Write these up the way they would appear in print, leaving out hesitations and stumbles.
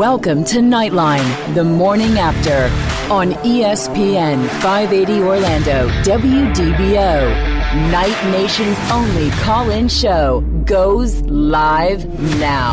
Welcome to Knightline, the morning after, on ESPN 580 Orlando, WDBO. Night Nation's only call-in show goes live now.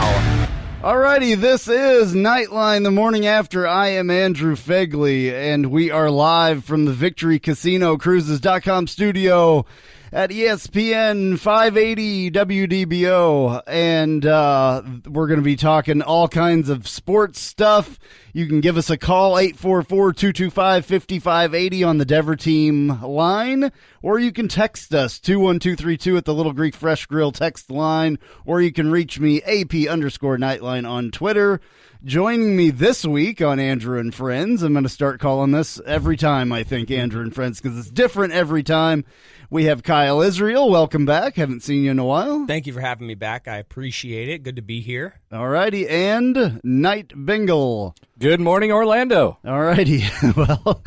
Alrighty, this is Knightline, the morning after. I am Andrew Phegley, and we are live from the Victory Casino Cruises.com studio at ESPN 580 WDBO, and we're going to be talking all kinds of sports stuff. You can give us a call, 844-225-5580 on the Dever Team line, or you can text us, 21232 at the Little Greek Fresh Grill text line, or you can reach me, AP_Knightline on Twitter. Joining me this week on Andrew and Friends, I'm going to start calling this every time, I think, Andrew and Friends, because it's different every time. We have Kyle Israel. Welcome back. Haven't seen you in a while. Thank you for having me back. I appreciate it. Good to be here. All righty. And Knight Bengal. Good morning, Orlando. All righty. Well,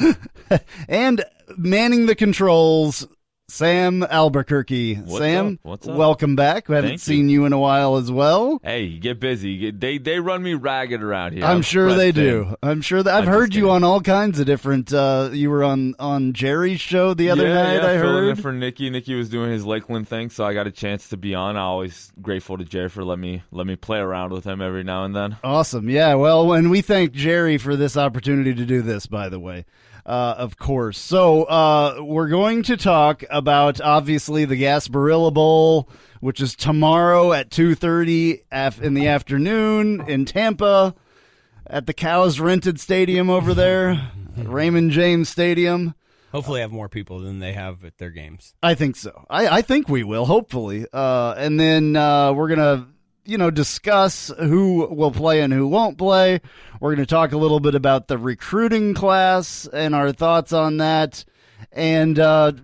and manning the controls, Sam Albuquerque. Sam, What's up? Welcome back. We haven't seen you in a while as well. Hey, you get busy. They run me ragged around here. I'm sure they do. I'm sure that I've heard you on all kinds of different. You were on Jerry's show the other night. I filling heard in for Nicky. Nicky was doing his Lakeland thing, so I got a chance to be on. I'm always grateful to Jerry for let me play around with him every now and then. Awesome. Yeah. Well, and we thank Jerry for this opportunity to do this, by the way. Of course. So we're going to talk about, obviously, the Gasparilla Bowl, which is tomorrow at 2:30 in the afternoon in Tampa at the Cows rented stadium over there, Raymond James Stadium. Hopefully have more people than they have at their games. I think so. I think we will, hopefully. And then we're going to discuss who will play and who won't play. We're going to talk a little bit about the recruiting class and our thoughts on that, and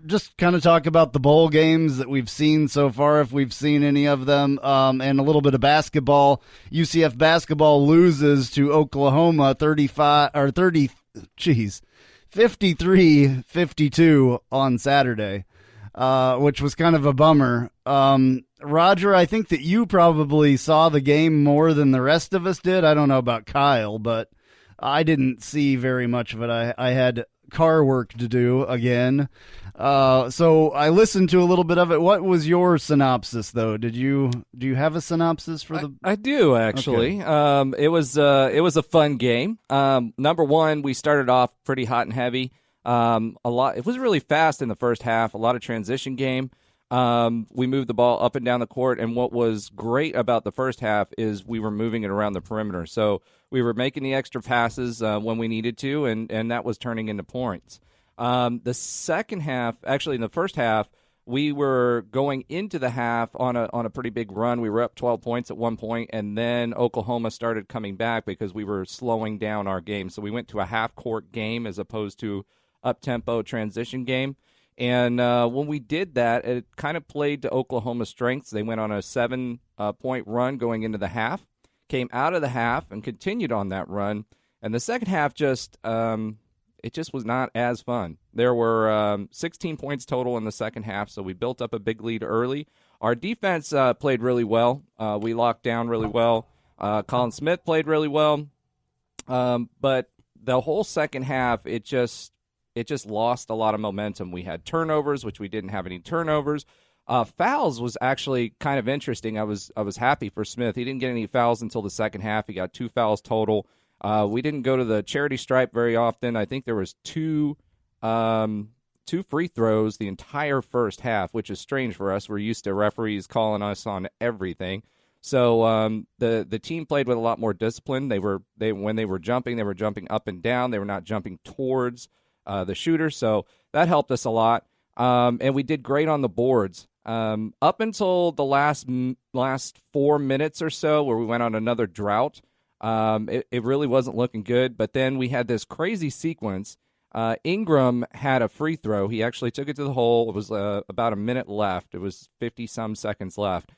just kind of talk about the bowl games that we've seen so far, if we've seen any of them, and a little bit of basketball. UCF basketball loses to Oklahoma 53-52 on Saturday, which was kind of a bummer. Roger, I think that you probably saw the game more than the rest of us did. I don't know about Kyle, but I didn't see very much of it. I had car work to do again. So I listened to a little bit of it. What was your synopsis, though? Do you have a synopsis for the? I do, actually. Okay. It was a fun game. Number one, we started off pretty hot and heavy. It was really fast in the first half. A lot of transition game. We moved the ball up and down the court, and what was great about the first half is we were moving it around the perimeter. So we were making the extra passes when we needed to, and that was turning into points. The second half, actually in the first half, we were going into the half on a pretty big run. We were up 12 points at one point, and then Oklahoma started coming back because we were slowing down our game. So we went to a half-court game as opposed to up-tempo transition game. And when we did that, it kind of played to Oklahoma's strengths. They went on a 7-point run going into the half, came out of the half, and continued on that run. And the second half just was not as fun. There were 16 points total in the second half, so we built up a big lead early. Our defense played really well. We locked down really well. Colin Smith played really well. But the whole second half, it just lost a lot of momentum. We had turnovers, which we didn't have any turnovers. Fouls was actually kind of interesting. I was happy for Smith. He didn't get any fouls until the second half. He got 2 fouls total. We didn't go to the charity stripe very often. I think there was two free throws the entire first half, which is strange for us. We're used to referees calling us on everything. So the team played with a lot more discipline. When they were jumping up and down. They were not jumping towards the shooter, so that helped us a lot. And we did great on the boards. Up until the last 4 minutes or so, where we went on another drought, it really wasn't looking good. But then we had this crazy sequence. Ingram had a free throw. He actually took it to the hole. It was about a minute left. It was 50-some seconds left.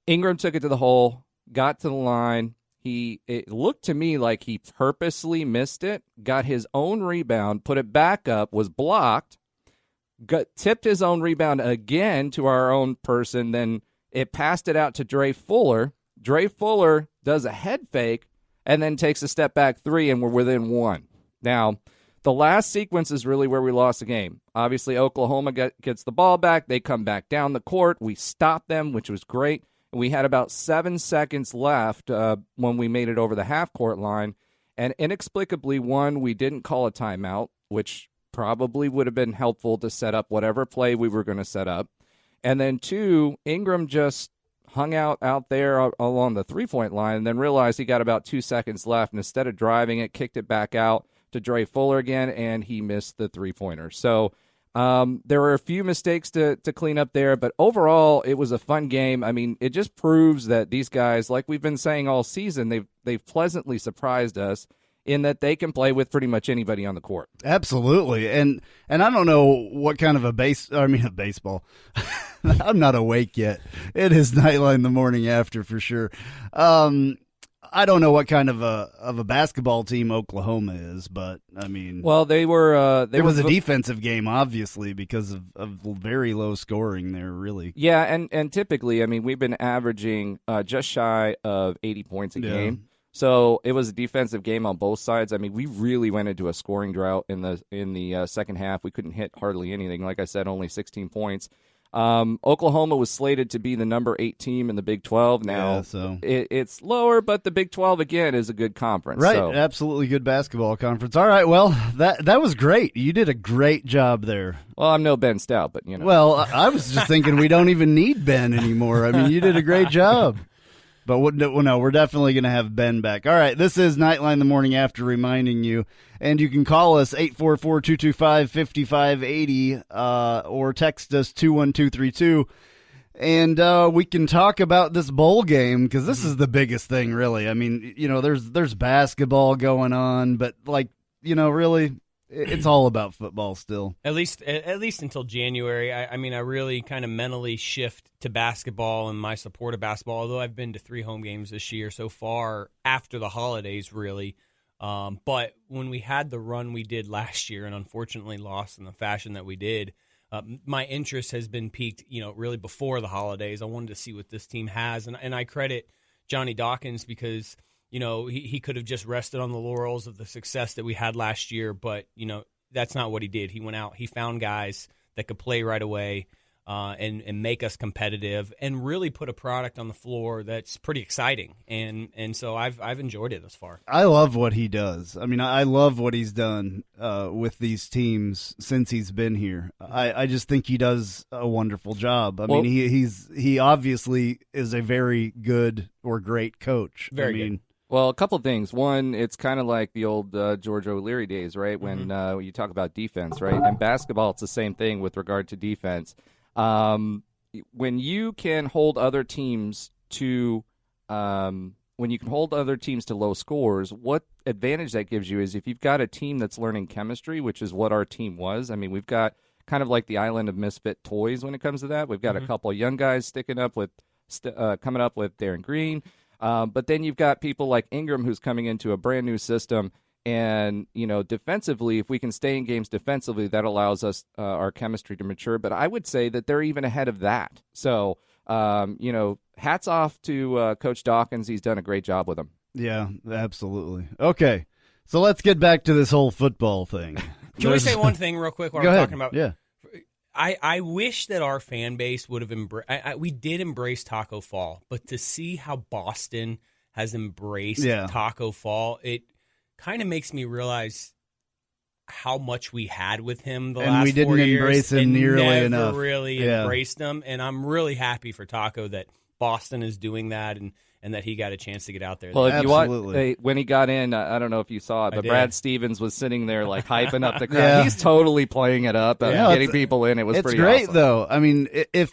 Ingram took it to the hole, got to the line. It looked to me like he purposely missed it, got his own rebound, put it back up, was blocked, tipped his own rebound again to our own person, then it passed it out to Dre Fuller. Dre Fuller does a head fake, and then takes a step back 3, and we're within 1. Now, the last sequence is really where we lost the game. Obviously, Oklahoma gets the ball back. They come back down the court. We stop them, which was great. We had about 7 seconds left when we made it over the half-court line. And inexplicably, one, we didn't call a timeout, which probably would have been helpful to set up whatever play we were going to set up. And then 2, Ingram just hung out there along the three-point line and then realized he got about 2 seconds left. And instead of driving it, kicked it back out to Dre Fuller again, and he missed the three-pointer. So there were a few mistakes to clean up there, but overall, it was a fun game. I mean, it just proves that these guys, like we've been saying all season, they've pleasantly surprised us in that they can play with pretty much anybody on the court. Absolutely. And I don't know what kind of a baseball. I'm not awake yet. It is Knightline the morning after for sure. I don't know what kind of a basketball team Oklahoma is, but I mean, well, they were. It was a defensive game, obviously, because of very low scoring there. Really, yeah, and typically, I mean, we've been averaging just shy of 80 points a game, so it was a defensive game on both sides. I mean, we really went into a scoring drought in the second half. We couldn't hit hardly anything. Like I said, only 16 points. Oklahoma was slated to be the number 8 team in the Big 12. Now it's lower, but the Big 12 again is a good conference. Right, so. Absolutely good basketball conference. All right, well that was great. You did a great job there. Well, I'm no Ben Stout, but you know. Well, I was just thinking we don't even need Ben anymore. I mean, you did a great we're definitely going to have Ben back. All right, this is Knightline the morning after reminding you, and you can call us 844-225-5580 or text us 21232, and we can talk about this bowl game because this is the biggest thing, really. I mean, you know, there's basketball going on, but really. It's all about football still. At least until January. I mean, I really kind of mentally shift to basketball and my support of basketball, although I've been to 3 home games this year so far after the holidays, really. But when we had the run we did last year and unfortunately lost in the fashion that we did, my interest has been piqued, really before the holidays. I wanted to see what this team has. And I credit Johnny Dawkins because – he could have just rested on the laurels of the success that we had last year, but, that's not what he did. He went out, he found guys that could play right away and make us competitive and really put a product on the floor that's pretty exciting. And so I've enjoyed it thus far. I love what he does. I mean, I love what he's done with these teams since he's been here. I just think he does a wonderful job. I mean, he obviously is a very good or great coach. Very good. Well, a couple things. One, it's kind of like the old George O'Leary days, right? When you talk about defense, right? In basketball, it's the same thing with regard to defense. When you can hold other teams to low scores, what advantage that gives you is if you've got a team that's learning chemistry, which is what our team was. I mean, we've got kind of like the island of misfit toys when it comes to that. We've got a couple of young guys coming up with Darren Green. But then you've got people like Ingram who's coming into a brand new system. And, defensively, if we can stay in games defensively, that allows us our chemistry to mature. But I would say that they're even ahead of that. So, hats off to Coach Dawkins. He's done a great job with them. Yeah, absolutely. Okay, so let's get back to this whole football thing. Can we say one thing real quick while Go we're ahead. talking about? Yeah. I wish that our fan base would have we did embrace Taco Fall, but to see how Boston has embraced Taco Fall, it kind of makes me realize how much we had with him the last 4 years. And we didn't embrace him nearly enough. Never really embraced him, and I'm really happy for Taco that Boston is doing that and that he got a chance to get out there. Well, if you watch, when he got in, I don't know if you saw it, but Brad Stevens was sitting there like hyping up the crowd. Yeah. He's totally playing it up, getting people in. It was pretty great, awesome. though. I mean, if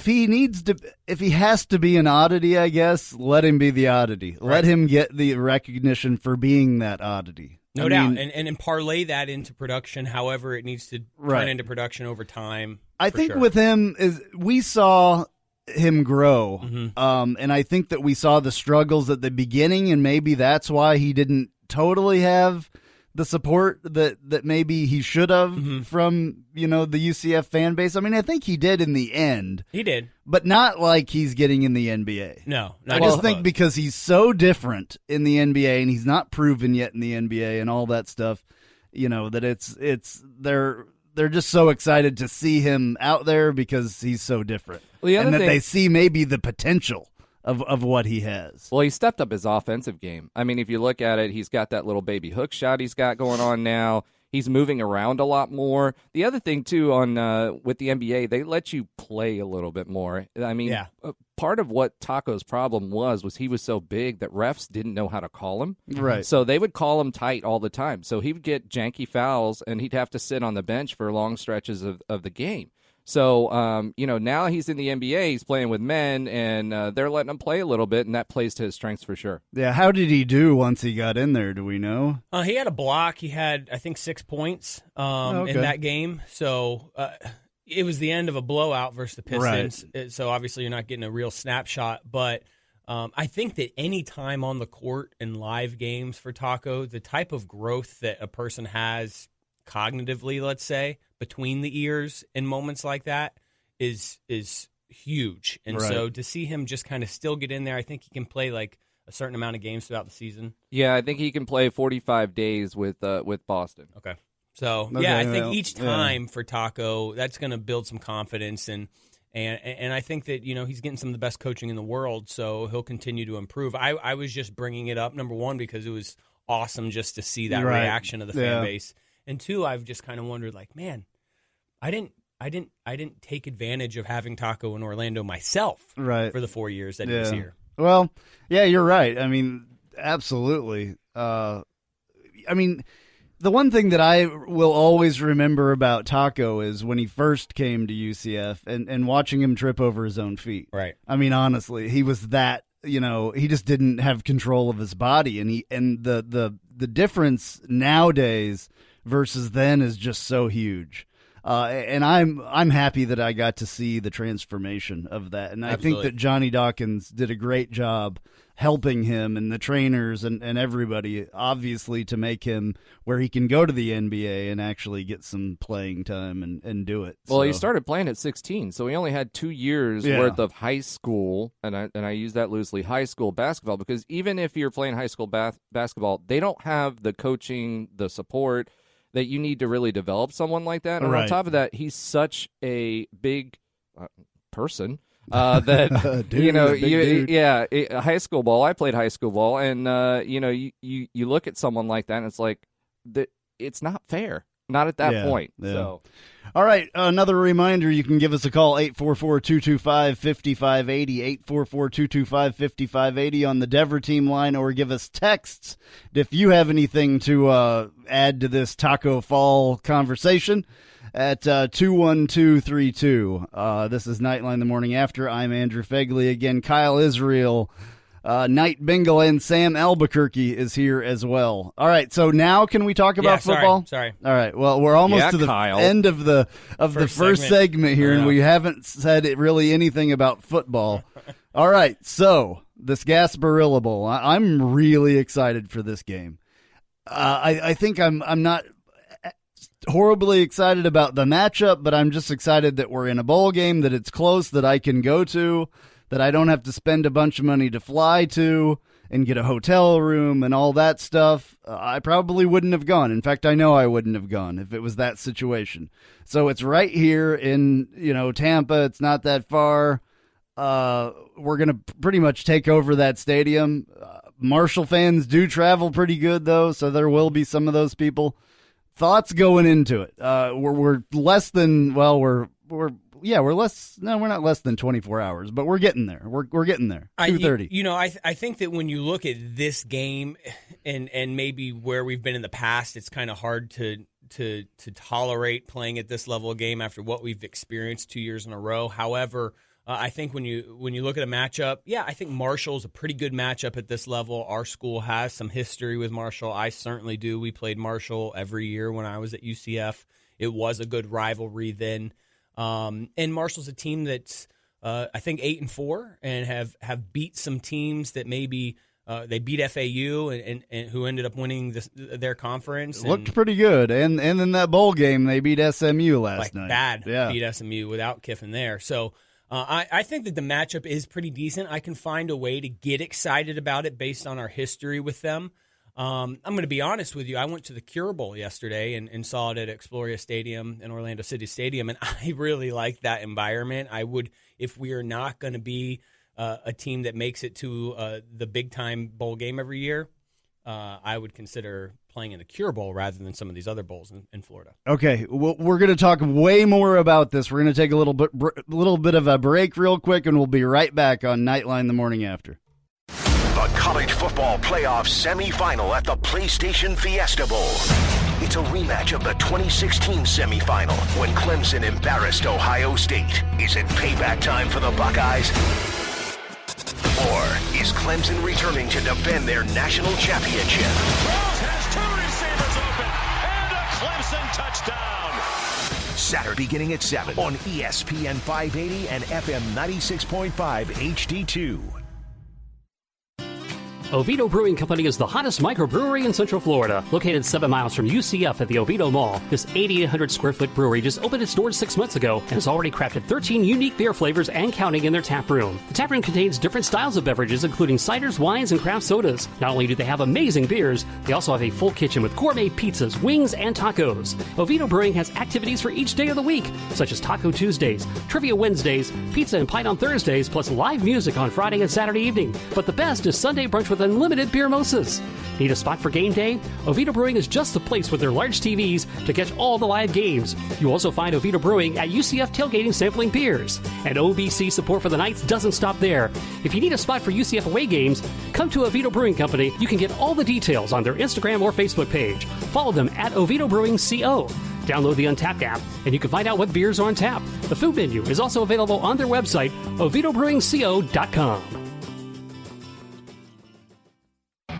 he has to be an oddity, I guess, let him be the oddity. Right. Let him get the recognition for being that oddity. No doubt. And parlay that into production, however it needs to turn into production over time. I think with him, we saw him grow, Mm-hmm. and I think that we saw the struggles at the beginning, and maybe that's why he didn't totally have the support that maybe he should have from, the UCF fan base. I mean, I think he did in the end. He did. But not like he's getting in the NBA. No. I just think because he's so different in the NBA and he's not proven yet in the NBA and all that stuff, that they're just so excited to see him out there because he's so different. Well, and that they see maybe the potential of what he has. Well, he stepped up his offensive game. I mean, if you look at it, he's got that little baby hook shot he's got going on now. He's moving around a lot more. The other thing, too, with the NBA, they let you play a little bit more. I mean, part of what Taco's problem was he was so big that refs didn't know how to call him. Right. So they would call him tight all the time. So he would get janky fouls, and he'd have to sit on the bench for long stretches of the game. So, now he's in the NBA, he's playing with men, and they're letting him play a little bit, and that plays to his strengths for sure. Yeah, how did he do once he got in there? Do we know? He had a block. He had, I think, 6 points in that game. So it was the end of a blowout versus the Pistons. Right. So obviously you're not getting a real snapshot. But I think that any time on the court in live games for Taco, the type of growth that a person has cognitively, let's say, between the ears in moments like that is huge. And so to see him just kind of still get in there, I think he can play like a certain amount of games throughout the season. Yeah, I think he can play 45 days with Boston. Okay. So, I think each time for Taco, that's going to build some confidence. And I think that, he's getting some of the best coaching in the world, so he'll continue to improve. I was just bringing it up, number one, because it was awesome just to see that reaction of the fan base. And two, I've just kind of wondered, like, man, I didn't take advantage of having Taco in Orlando myself for the 4 years that he was here. Well, yeah, you're right. I mean, absolutely. The one thing that I will always remember about Taco is when he first came to UCF and watching him trip over his own feet. Right. I mean, honestly, he was that, he just didn't have control of his body, and the difference nowadays versus then is just so huge. And I'm happy that I got to see the transformation of that. And I think that Johnny Dawkins did a great job helping him and the trainers and everybody, obviously, to make him where he can go to the NBA and actually get some playing time and do it. Well, he started playing at 16, so he only had 2 years worth of high school, and I use that loosely, high school basketball, because even if you're playing high school basketball, they don't have the coaching, the support that you need to really develop someone like that. And on top of that, he's such a big person that high school ball. I played high school ball, and you look at someone like that, and it's like it's not fair. Not at that point. Yeah. So, all right. Another reminder: you can give us a call 844-225-5580, 844-225-5580 on the Dever team line, or give us texts if you have anything to add to this Taco Fall conversation at 21232. This is Knightline the morning after. I'm Andrew Phegley. Again, Kyle Israel, Knight Bengal, and Sam Albuquerque is here as well. All right, so now can we talk about football? Sorry. All right. Well, we're almost to the end of the first segment here, and we haven't said really anything about football. All right, so this Gasparilla Bowl, I'm really excited for this game. I think I'm not horribly excited about the matchup, but I'm just excited that we're in a bowl game, that it's close, that I can go to, that I don't have to spend a bunch of money to fly to and get a hotel room and all that stuff. I probably wouldn't have gone. In fact, I know I wouldn't have gone if it was that situation. So it's right here in, Tampa. It's not that far. We're going to pretty much take over that stadium. Marshall fans do travel pretty good, though, so there will be some of those people. Thoughts going into it? We're less than, we're less. No, we're not less than 24 hours, but we're getting there. We're getting there. 2:30. I think that when you look at this game and maybe where we've been in the past, it's kind of hard to tolerate playing at this level of game after what we've experienced 2 years in a row. However, I think when you look at a matchup, I think Marshall's a pretty good matchup at this level. Our school has some history with Marshall. I certainly do. We played Marshall every year when I was at UCF. It was a good rivalry then. And Marshall's a team that's I think 8-4 and have beat some teams that maybe They beat FAU, and who ended up winning their conference. Looked pretty good. And in that bowl game, they beat SMU last night. Beat SMU without Kiffin there. So I think that the matchup is pretty decent. I can find a way to get excited about it based on our history with them. I'm going to be honest with you. I went to the Cure Bowl yesterday and saw it at Exploria Stadium and Orlando City Stadium, and I really like that environment. I would, if we are not going to be a team that makes it to the big-time bowl game every year, I would consider playing in the Cure Bowl rather than some of these other bowls in Florida. Okay, well, we're going to talk way more about this. We're going to take a little bit of a break real quick, and we'll be right back on Knightline the morning after. The college football playoff semifinal at the PlayStation Fiesta Bowl. It's a rematch of the 2016 semifinal when Clemson embarrassed Ohio State. Is it payback time for the Buckeyes? Or is Clemson returning to defend their national championship? Rose has two receivers open and a Clemson touchdown. Saturday beginning at 7 on ESPN 580 and FM 96.5 HD2. Oviedo Brewing Company is the hottest microbrewery in Central Florida. Located 7 miles from UCF at the Oviedo Mall, this 8,800 square foot brewery just opened its doors 6 months ago and has already crafted 13 unique beer flavors and counting in their tap room. The tap room contains different styles of beverages, including ciders, wines, and craft sodas. Not only do they have amazing beers, they also have a full kitchen with gourmet pizzas, wings, and tacos. Oviedo Brewing has activities for each day of the week, such as Taco Tuesdays, Trivia Wednesdays, Pizza and Pint on Thursdays, plus live music on Friday and Saturday evening. But the best is Sunday brunch with unlimited beer mimosas. Need a spot for game day? Oviedo Brewing is just the place with their large TVs to catch all the live games. You also find Oviedo Brewing at UCF tailgating sampling beers. And OBC support for the Knights doesn't stop there. If you need a spot for UCF away games, come to Oviedo Brewing Company. You can get all the details on their Instagram or Facebook page. Follow them at Oviedo Brewing CO. Download the Untapped app, and you can find out what beers are on tap. The food menu is also available on their website, OviedoBrewingCO.com.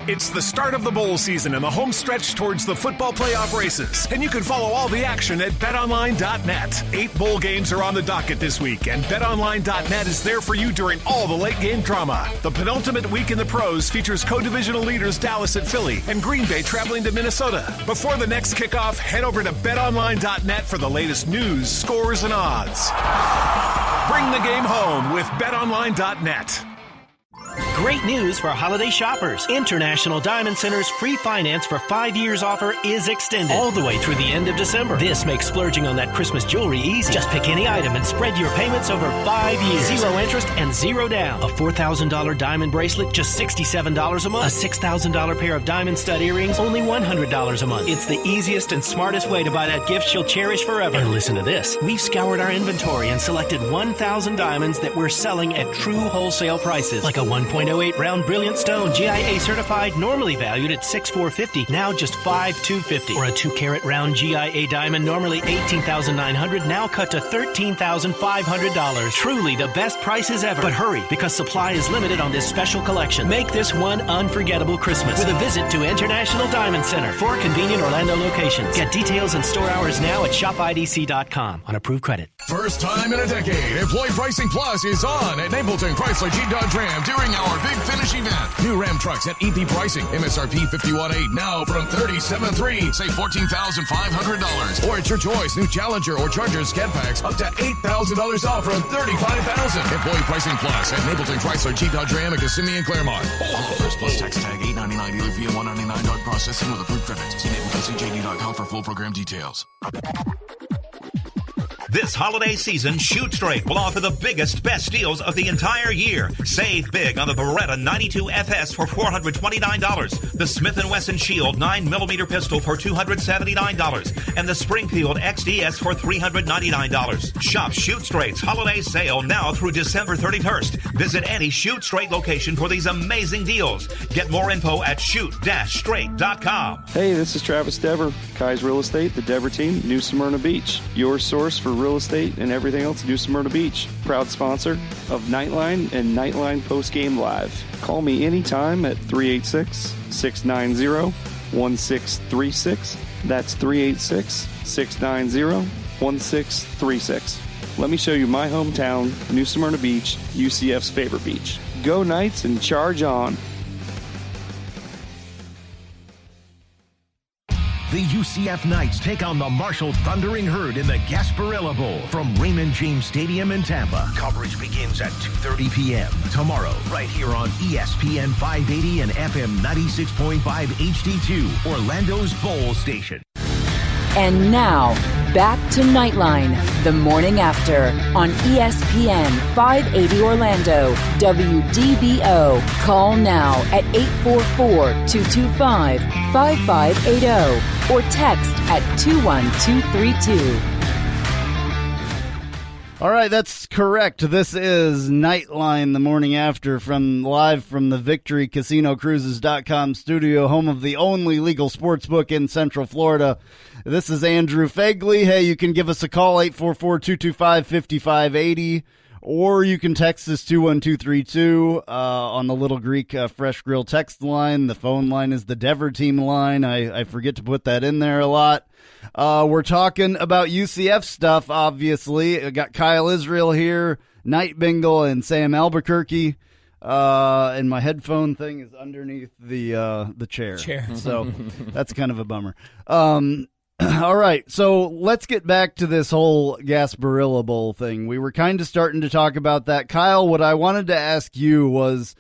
It's the start of the bowl season and the home stretch towards the football playoff races. And you can follow all the action at betonline.net. 8 bowl games are on the docket this week, and betonline.net is there for you during all the late game drama. The penultimate week in the pros features co-divisional leaders Dallas at Philly and Green Bay traveling to Minnesota. Before the next kickoff, head over to betonline.net for the latest news, scores, and odds. Bring the game home with betonline.net. Great news for holiday shoppers. International Diamond Center's free finance for 5 years offer is extended all the way through the end of December. This makes splurging on that Christmas jewelry easy. Just pick any item and spread your payments over 5 years. 0 interest and 0 down. A $4,000 diamond bracelet, just $67 a month. A $6,000 pair of diamond stud earrings, only $100 a month. It's the easiest and smartest way to buy that gift she'll cherish forever. And listen to this. We've scoured our inventory and selected 1,000 diamonds that we're selling at true wholesale prices. Like a 1.08 round brilliant stone, GIA certified, normally valued at $6,450, now just $5,250. Or a 2-carat round GIA diamond, normally $18,900, now cut to $13,500. Truly the best prices ever. But hurry, because supply is limited on this special collection. Make this one unforgettable Christmas with a visit to International Diamond Center. 4 convenient Orlando locations. Get details and store hours now at shopidc.com on approved credit. First time in a decade, Employee Pricing Plus is on at Napleton Chrysler Jeep Dodge Ram during our Big Finish event. New Ram trucks at EP pricing. MSRP $51,800 now from $37,300. Save $14,500. Or at your choice, new Challenger or Charger scat packs up to $8,000 off from $35,000. Employee Pricing Plus at Napleton Chrysler Jeep Dodge Ram at Kissimmee and Claremont. Offers plus tax tag $899 dealer fee and $199 dog processing with approved credit. See NapletonCJD.com for full program details. This holiday season, Shoot Straight will offer the biggest, best deals of the entire year. Save big on the Beretta 92 FS for $429, the Smith & Wesson Shield 9mm pistol for $279, and the Springfield XDS for $399. Shop Shoot Straight's holiday sale now through December 31st. Visit any Shoot Straight location for these amazing deals. Get more info at shoot-straight.com. Hey, this is Travis Dever, Kai's Real Estate, the Dever team, New Smyrna Beach. Your source for real estate and everything else, New Smyrna Beach. Proud sponsor of Knightline and Knightline Postgame Live. Call me anytime at 386-690-1636. That's 386-690-1636. Let me show you my hometown, New Smyrna Beach, UCF's favorite beach. Go Knights and charge on. The UCF Knights take on the Marshall Thundering Herd in the Gasparilla Bowl from Raymond James Stadium in Tampa. Coverage begins at 2:30 p.m. tomorrow, right here on ESPN 580 and FM 96.5 HD2, Orlando's Bowl Station. And now, back to Knightline, the morning after, on ESPN 580 Orlando, WDBO. Call now at 844-225-5580 or text at 21232. All right, that's correct. This is Knightline, the morning after, live from the VictoryCasinoCruises.com studio, home of the only legal sports book in Central Florida. This is Andrew Phegley. Hey, you can give us a call, 844-225-5580, or you can text us 21232 on the Little Greek Fresh Grill text line. The phone line is the Dever Team line. I forget to put that in there a lot. We're talking about UCF stuff, obviously. I got Kyle Israel here, Knight Bengal, and Sam Albuquerque. And my headphone thing is underneath the chair. So that's kind of a bummer. All right, so let's get back to this whole Gasparilla Bowl thing. We were kind of starting to talk about that. Kyle, what I wanted to ask you was,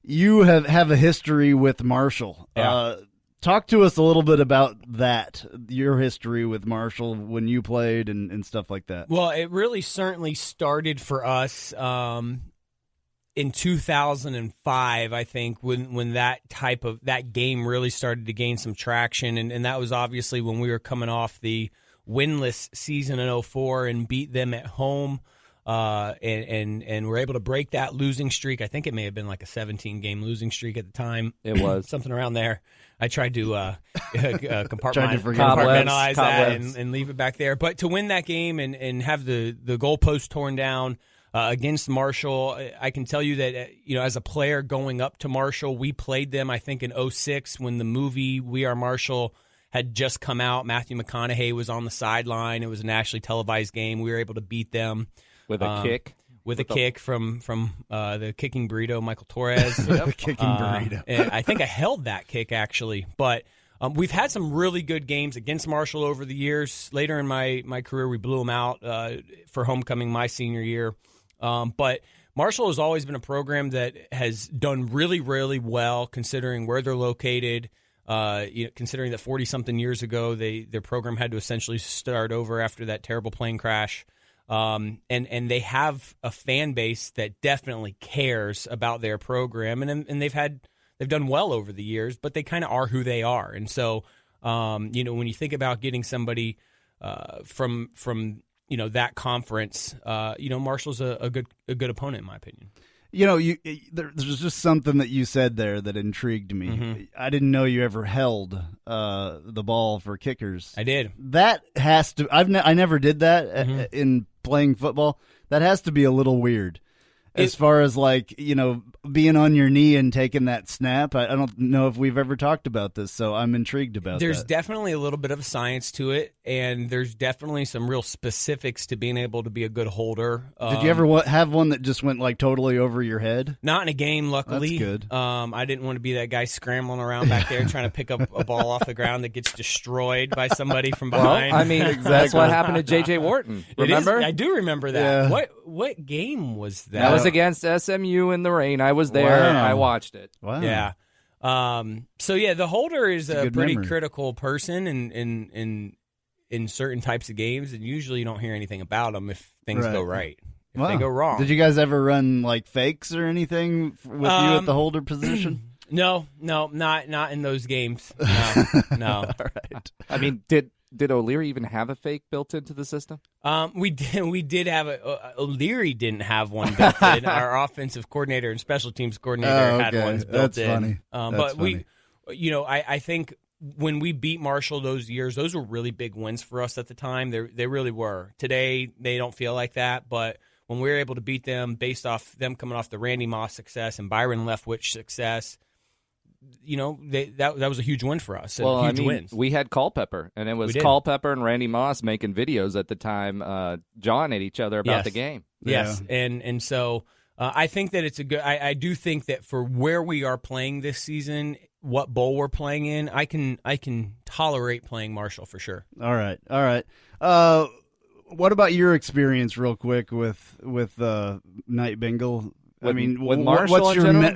you have a history with Marshall. Yeah. Talk to us a little bit about that, your history with Marshall when you played and stuff like that. Well, it really certainly started for us in 2005, I think, when that game really started to gain some traction, and that was obviously when we were coming off the winless season in 2004 and beat them at home, and were able to break that losing streak. I think it may have been like a 17-game losing streak at the time. It was something around there. I tried to compartmentalize that and leave it back there. But to win that game and have the goalpost torn down against Marshall, I can tell you that as a player going up to Marshall, we played them, I think, in 2006 when the movie We Are Marshall had just come out. Matthew McConaughey was on the sideline. It was a nationally televised game. We were able to beat them with a kick. With a kick from the kicking burrito, Michael Torres. The kicking burrito. And I think I held that kick, actually. But we've had some really good games against Marshall over the years. Later in my career, we blew them out for homecoming my senior year. But Marshall has always been a program that has done really, really well considering where they're located. Considering that 40-something years ago, their program had to essentially start over after that terrible plane crash. And they have a fan base that definitely cares about their program, and they've done well over the years, but they kind of are who they are. And so, when you think about getting somebody from that conference, Marshall's a good opponent in my opinion. There's just something that you said there that intrigued me. Mm-hmm. I didn't know you ever held the ball for kickers. I did. That has to. I never did that in playing football. That has to be a little weird. As far as being on your knee and taking that snap, I don't know if we've ever talked about this, so I'm intrigued about There's that. definitely a little bit of science to it, and there's definitely some real specifics to being able to be a good holder. Did you ever have one that just went totally over your head? Not in a game, luckily. That's good. I didn't want to be that guy scrambling around back there trying to pick up a ball off the ground that gets destroyed by somebody from behind. Well, I mean, that's what happened to J.J. Wharton. Remember? I do remember that. Yeah. What game was that? That was against SMU in the rain. I was there. Wow. I watched it. Wow. Yeah. The holder is a pretty memory. critical person in certain types of games, and usually you don't hear anything about them if things go right. If they go wrong. Did you guys ever run fakes or anything with you at the holder position? No, not in those games. No. All right. I mean, did O'Leary even have a fake built into the system? We did have O'Leary didn't have one built in. Our offensive coordinator and special teams coordinator had ones built That's in. Funny. But funny. I think when we beat Marshall those years, those were really big wins for us at the time. They really were. Today, they don't feel like that, but when we were able to beat them based off them coming off the Randy Moss success and Byron Leftwich success, that was a huge win for us. Wins. We had Culpepper, and it was Culpepper and Randy Moss making videos at the time, jawing at each other about the game. Yes, and so I think that it's a good. I do think that for where we are playing this season, what bowl we're playing in, I can tolerate playing Marshall for sure. All right. What about your experience, real quick, with Knight Bengal? With Marshall,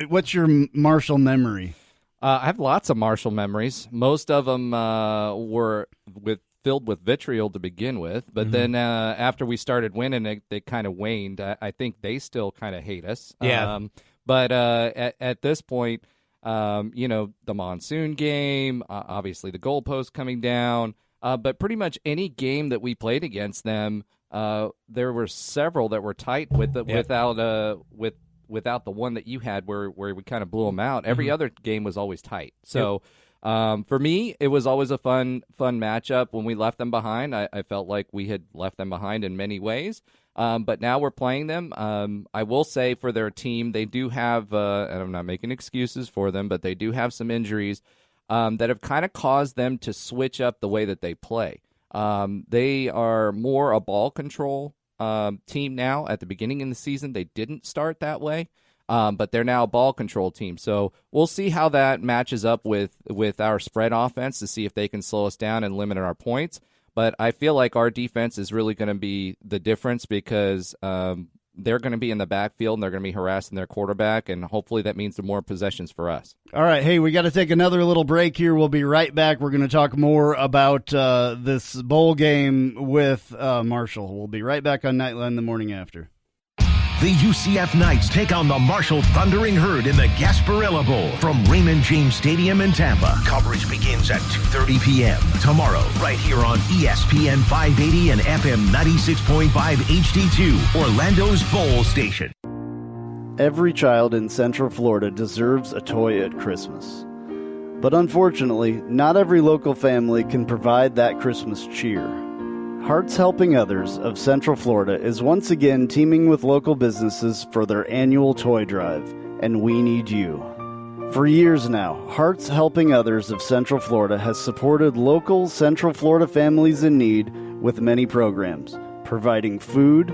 what's your Marshall memory? I have lots of Marshall memories. Most of them were filled with vitriol to begin with, but then after we started winning, they kind of waned. I think they still kind of hate us. Yeah. But at this point, the monsoon game, obviously the goalpost coming down, but pretty much any game that we played against them, there were several that were tight without the one that you had where we kind of blew them out. Every other game was always tight. So. For me, it was always a fun matchup. When we left them behind, I felt like we had left them behind in many ways. But now we're playing them. I will say for their team, they do have, and I'm not making excuses for them, but they do have some injuries that have kind of caused them to switch up the way that they play. They are more a ball control team now. At the beginning of the season, they didn't start that way. But they're now a ball control team. So we'll see how that matches up with our spread offense to see if they can slow us down and limit our points. But I feel like our defense is really going to be the difference because they're going to be in the backfield and they're going to be harassing their quarterback, and hopefully that means more possessions for us. All right, hey, we got to take another little break here. We'll be right back. We're going to talk more about this bowl game with Marshall. We'll be right back on Knightline the morning after. The UCF Knights take on the Marshall Thundering Herd in the Gasparilla Bowl from Raymond James Stadium in Tampa. Coverage begins at 2:30 p.m. tomorrow, right here on ESPN 580 and FM 96.5 HD2, Orlando's Bowl Station. Every child in Central Florida deserves a toy at Christmas. But unfortunately, not every local family can provide that Christmas cheer. Hearts Helping Others of Central Florida is once again teaming with local businesses for their annual toy drive, and we need you. For years now, Hearts Helping Others of Central Florida has supported local Central Florida families in need with many programs, providing food,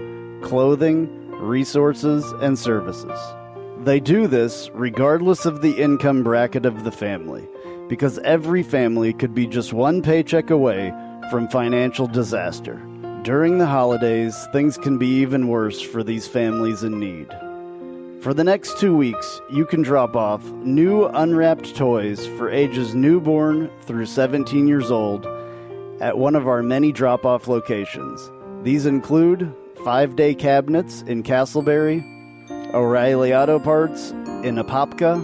clothing, resources, and services. They do this regardless of the income bracket of the family, because every family could be just one paycheck away from financial disaster. During the holidays, things can be even worse for these families in need. For the next 2 weeks, you can drop off new unwrapped toys for ages newborn through 17 years old at one of our many drop-off locations. These include 5-Day Cabinets in Castleberry, O'Reilly Auto Parts in Apopka,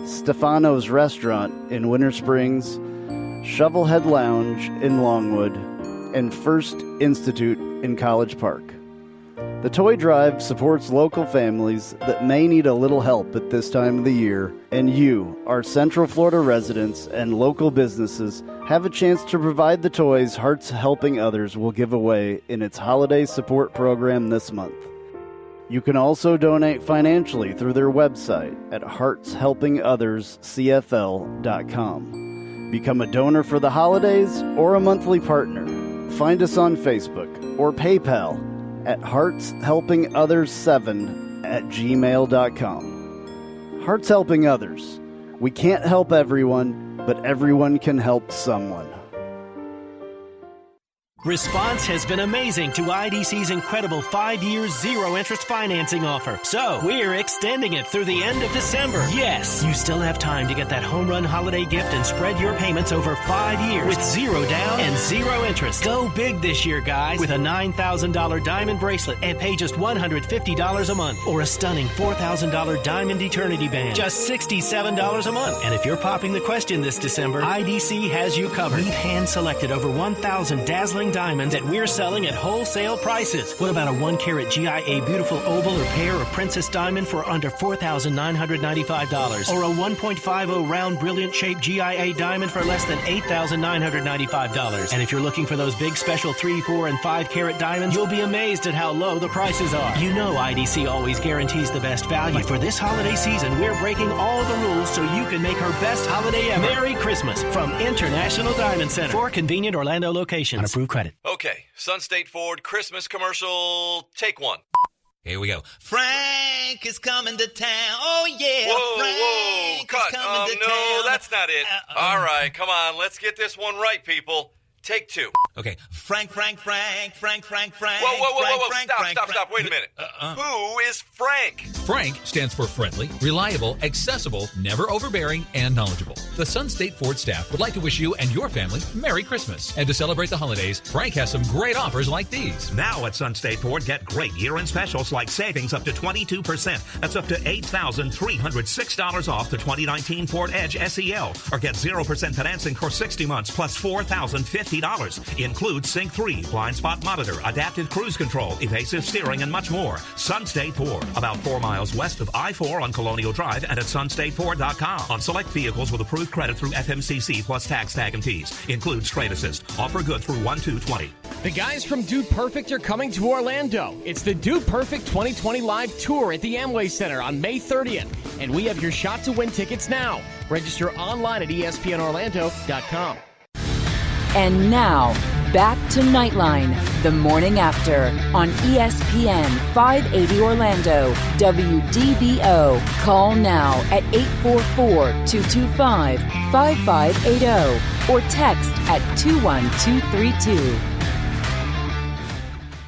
Stefano's Restaurant in Winter Springs, Shovelhead Lounge in Longwood, and First Institute in College Park. The toy drive supports local families that may need a little help at this time of the year, and you, our Central Florida residents and local businesses, have a chance to provide the toys Hearts Helping Others will give away in its holiday support program this month. You can also donate financially through their website at heartshelpingotherscfl.com. Become a donor for the holidays or a monthly partner. Find us on Facebook or PayPal at heartshelpingothers7@gmail.com. Hearts Helping Others. We can't help everyone, but everyone can help someone. Response has been amazing to IDC's incredible 5-year zero-interest financing offer. So, we're extending it through the end of December. Yes, you still have time to get that home run holiday gift and spread your payments over 5 years with 0 down and 0 interest. Go big this year, guys, with a $9,000 diamond bracelet and pay just $150 a month. Or a stunning $4,000 diamond eternity band, just $67 a month. And if you're popping the question this December, IDC has you covered. We've hand-selected over 1,000 dazzling diamonds that we're selling at wholesale prices. What about a 1-carat GIA beautiful oval or pear or princess diamond for under $4,995? Or a 1.50 round brilliant shaped GIA diamond for less than $8,995? And if you're looking for those big special 3, 4, and 5-carat diamonds, you'll be amazed at how low the prices are. You know IDC always guarantees the best value. But for this holiday season, we're breaking all the rules so you can make her best holiday ever. Merry Christmas from International Diamond Center. 4 convenient Orlando locations. On approved credit. Okay, Sun State Ford Christmas commercial, take one. Here we go. Frank is coming to town. Oh, yeah. Whoa, Frank cut. is coming to No, town. that's not it. All right, come on. Let's get this one right, people. Take two. Okay. Frank. Whoa. Stop. Wait a minute. Who is Frank? Frank stands for friendly, reliable, accessible, never overbearing, and knowledgeable. The Sun State Ford staff would like to wish you and your family Merry Christmas. And to celebrate the holidays, Frank has some great offers like these. Now at Sun State Ford, get great year-end specials like savings up to 22%. That's up to $8,306 off the 2019 Ford Edge SEL. Or get 0% financing for 60 months plus $4,050. Includes Sync 3, blind spot monitor, adaptive cruise control, evasive steering, and much more. Sun State Ford, about 4 miles west of I-4 on Colonial Drive and at sunstateford.com. On select vehicles with approved credit through FMCC plus tax, tag, and fees. Includes trade assist. Offer good through 1/2/20. The guys from Dude Perfect are coming to Orlando. It's the Dude Perfect 2020 Live Tour at the Amway Center on May 30th. And we have your shot to win tickets now. Register online at ESPNOrlando.com. And now, back to Knightline, the morning after, on ESPN 580 Orlando, WDBO. Call now at 844-225-5580 or text at 21232.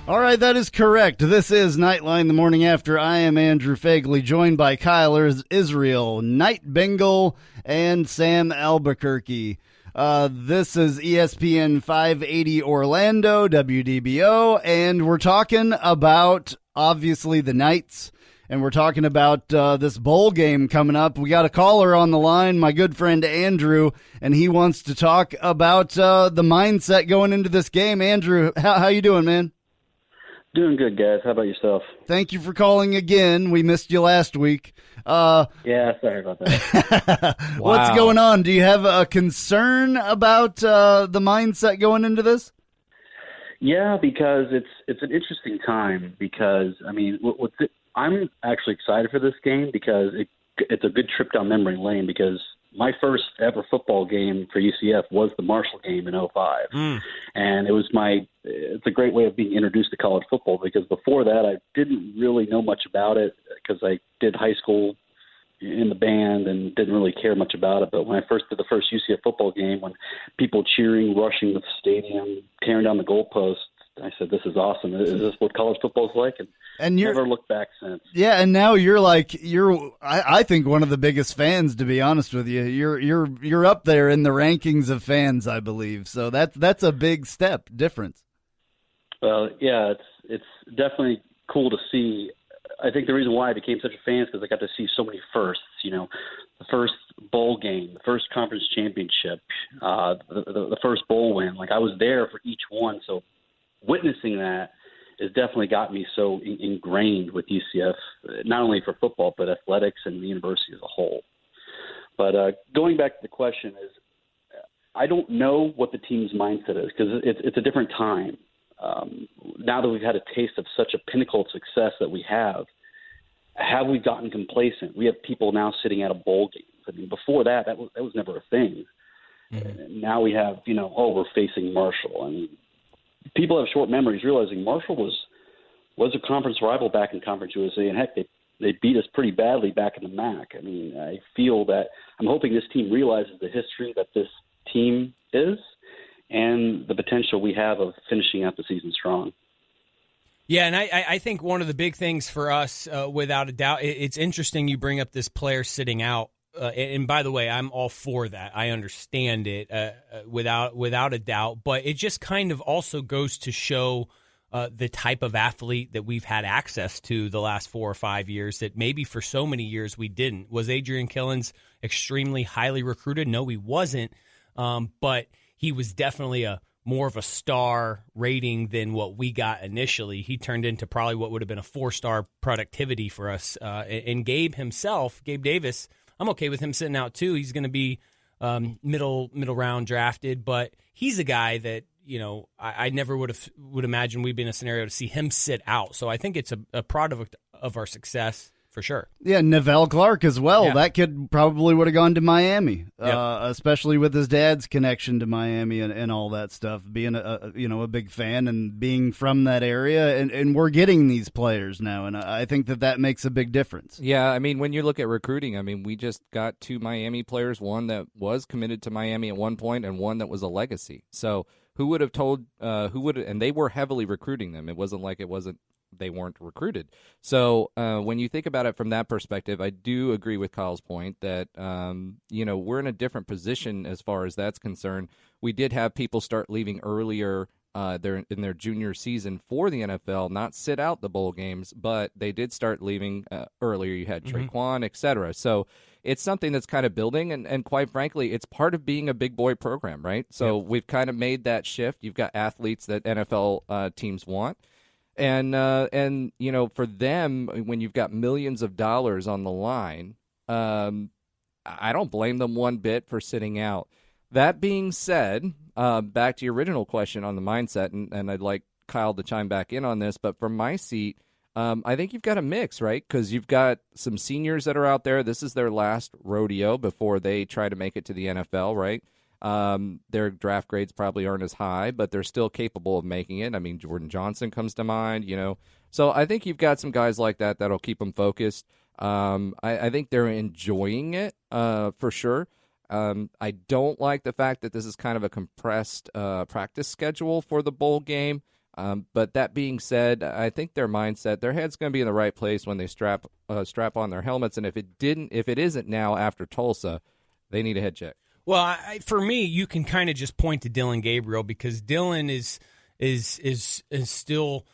All right, that is correct. This is Knightline, the morning after. I am Andrew Phegley, joined by Kyler Israel, Knight Bengal, and Sam Albuquerque. This is ESPN 580 Orlando, WDBO, and we're talking about, obviously, the Knights, and we're talking about this bowl game coming up. We got a caller on the line, my good friend Andrew, and he wants to talk about the mindset going into this game. Andrew, how you doing, man? Doing good, guys. How about yourself? Thank you for calling again. We missed you last week. Yeah, sorry about that. What's going on? Do you have a concern about the mindset going into this? Yeah, because it's an interesting time. Because I mean, I'm actually excited for this game because it's a good trip down memory lane. Because my first ever football game for UCF was the Marshall game in 2005. And it's a great way of being introduced to college football, because before that I didn't really know much about it because I did high school in the band and didn't really care much about it. But when I first did the first UCF football game, when people cheering, rushing the stadium, tearing down the goalposts, I said, this is awesome. Is this what college football is like? And never looked back since. Yeah, and now I think one of the biggest fans, to be honest with you. You're up there in the rankings of fans, I believe. So that's a big difference. Well, yeah, it's definitely cool to see. I think the reason why I became such a fan is because I got to see so many firsts. You know, the first bowl game, the first conference championship, the first bowl win. Like, I was there for each one, so witnessing that has definitely got me so ingrained with UCF, not only for football but athletics and the university as a whole. But going back to the question is, I don't know what the team's mindset is, because it's a different time. Now that we've had a taste of such a pinnacle of success that we have we gotten complacent? We have people now sitting at a bowl game. I mean, before that was never a thing. Mm-hmm. Now we have, we're facing Marshall. I mean, people have short memories, realizing Marshall was a conference rival back in Conference USA, and heck, they beat us pretty badly back in the MAC. I mean, I feel that I'm hoping this team realizes the history that this team is and the potential we have of finishing out the season strong. Yeah, and I think one of the big things for us, without a doubt, it's interesting you bring up this player sitting out. And by the way, I'm all for that. I understand it without a doubt. But it just kind of also goes to show the type of athlete that we've had access to the last 4 or 5 years that maybe for so many years we didn't. Was Adrian Killens extremely highly recruited? No, he wasn't. But he was definitely more of a star rating than what we got initially. He turned into probably what would have been a 4-star productivity for us. And Gabe Davis, I'm okay with him sitting out too. He's going to be middle round drafted, but he's a guy that I never would imagine we'd be in a scenario to see him sit out. So I think it's a product of our success. for sure. Yeah, Neville Clark as well. Yeah. That kid probably would have gone to Miami, Yep. Especially with his dad's connection to Miami and all that stuff. Being a big fan and being from that area, and we're getting these players now, and I think that makes a big difference. Yeah, I mean, when you look at recruiting, I mean, we just got 2 Miami players, one that was committed to Miami at one point and one that was a legacy. So who would have told, and they were heavily recruiting them. It wasn't like they weren't recruited. So when you think about it from that perspective, I do agree with Kyle's point that, we're in a different position as far as that's concerned. We did have people start leaving earlier in their junior season for the NFL, not sit out the bowl games, but they did start leaving earlier. You had Traquan, et cetera. So it's something that's kind of building, and quite frankly, it's part of being a big boy program, right? So we've kind of made that shift. You've got athletes that NFL teams want. And for them, when you've got millions of dollars on the line, I don't blame them one bit for sitting out. That being said, back to your original question on the mindset, and I'd like Kyle to chime back in on this, but from my seat, I think you've got a mix, right? Because you've got some seniors that are out there. This is their last rodeo before they try to make it to the NFL, right? Their draft grades probably aren't as high, but they're still capable of making it. I mean, Jordan Johnson comes to mind, So I think you've got some guys like that that'll keep them focused. I think they're enjoying it for sure. I don't like the fact that this is kind of a compressed practice schedule for the bowl game. But that being said, I think their mindset, their head's going to be in the right place when they strap on their helmets. And if it isn't now after Tulsa, they need a head check. Well, for me, you can kind of just point to Dylan Gabriel because Dylan is still,